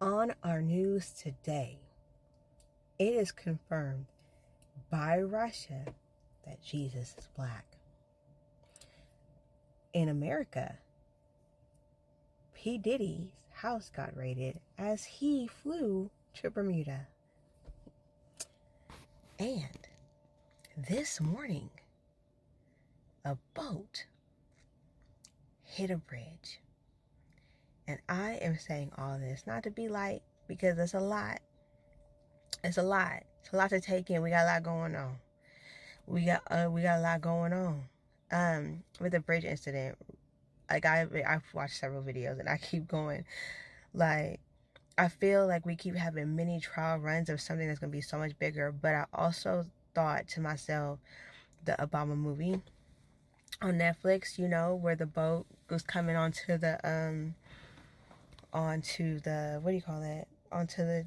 On our news today, it is confirmed by Russia that Jesus is black. In America, P. Diddy's house got raided as he flew to Bermuda. And this morning, a boat hit a bridge. And I am saying all this not to be light, because it's a lot. It's a lot. It's a lot to take in. We got a lot going on. We got a lot going on. With the bridge incident, like I've watched several videos and I keep going. Like, I feel like we keep having mini trial runs of something that's gonna be so much bigger. But I also thought to myself, the Obama movie on Netflix, where the boat was coming onto the what do you call that? Onto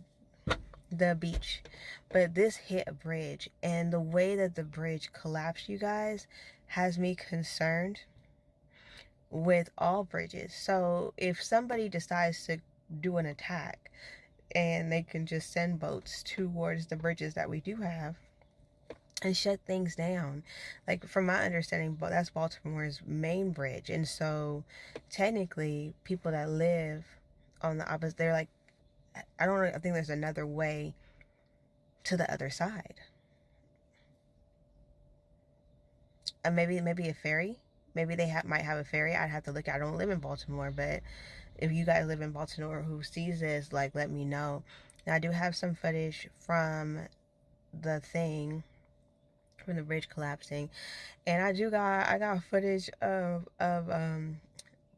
the beach. But this hit a bridge, and the way that the bridge collapsed, you guys, has me concerned with all bridges. So if somebody decides to do an attack, and they can just send boats towards the bridges that we do have and shut things down. Like, from my understanding, that's Baltimore's main bridge. And so technically people that live on the opposite, they're like, I think there's another way to the other side. And maybe a ferry. Maybe they might have a ferry. I'd have to look. I don't live in Baltimore, but if you guys live in Baltimore who sees this, like, let me know. Now, I do have some footage from the thing, from the bridge collapsing, and I got footage of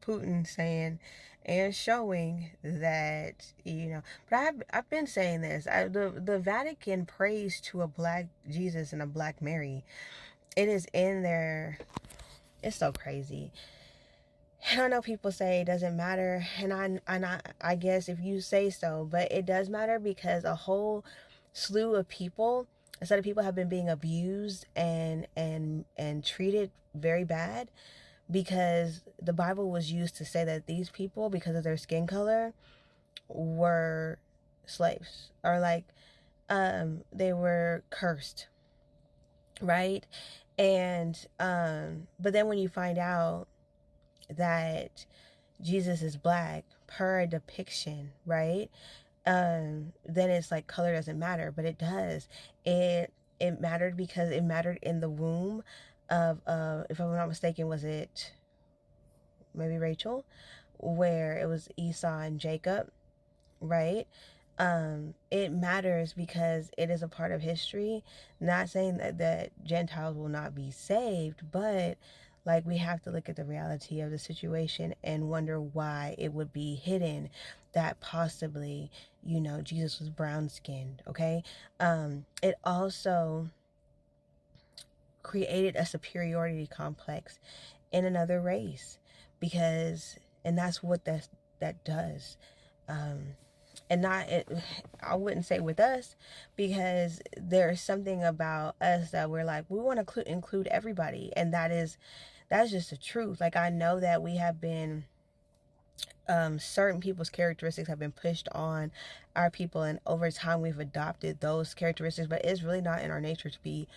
Putin saying and showing that, but I've been saying this. The Vatican prays to a black Jesus and a black Mary. It is in there. It's so crazy. And I know people say it doesn't matter, and I guess if you say so, but it does matter, because a whole slew of people, a set of people, have been being abused and treated very bad, because the Bible was used to say that these people, because of their skin color, were slaves, or like they were cursed, right? And but then when you find out that Jesus is black per a depiction, right? Then it's like color doesn't matter, but it does. It mattered because it mattered in the womb of if I'm not mistaken, was it maybe Rachel, where it was Esau and Jacob, right? It matters because it is a part of history. Not saying that Gentiles will not be saved, but like, we have to look at the reality of the situation and wonder why it would be hidden that possibly, Jesus was brown skinned. Okay. It also created a superiority complex in another race, because, and that's what that does. And I wouldn't say with us, because there's something about us that we're like, we want to include everybody, and that's just the truth. Like, I know that we have been, certain people's characteristics have been pushed on our people, and over time we've adopted those characteristics, but it's really not in our nature to be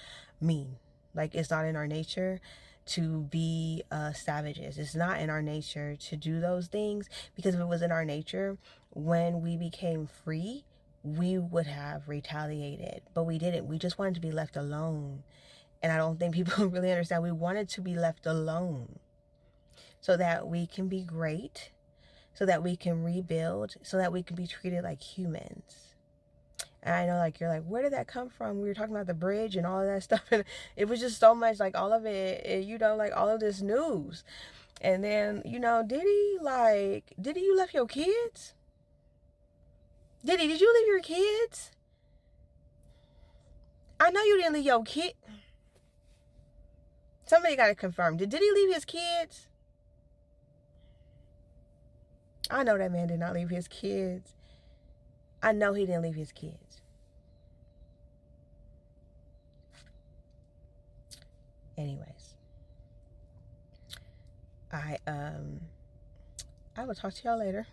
mean. Like, it's not in our nature to be savages. It's not in our nature to do those things, because if it was in our nature, when we became free, we would have retaliated, but we didn't. We just wanted to be left alone. And I don't think people really understand. We wanted to be left alone so that we can be great, so that we can rebuild, so that we can be treated like humans. And I know, like, you're like, where did that come from? We were talking about the bridge and all of that stuff, and it was just so much, like, all of it, like, all of this news. And then, Diddy, you left your kids? Diddy, did you leave your kids? I know you didn't leave your kid. Somebody got to confirm. Did Diddy leave his kids? I know that man did not leave his kids. I know he didn't leave his kids. Anyways, I will talk to y'all later.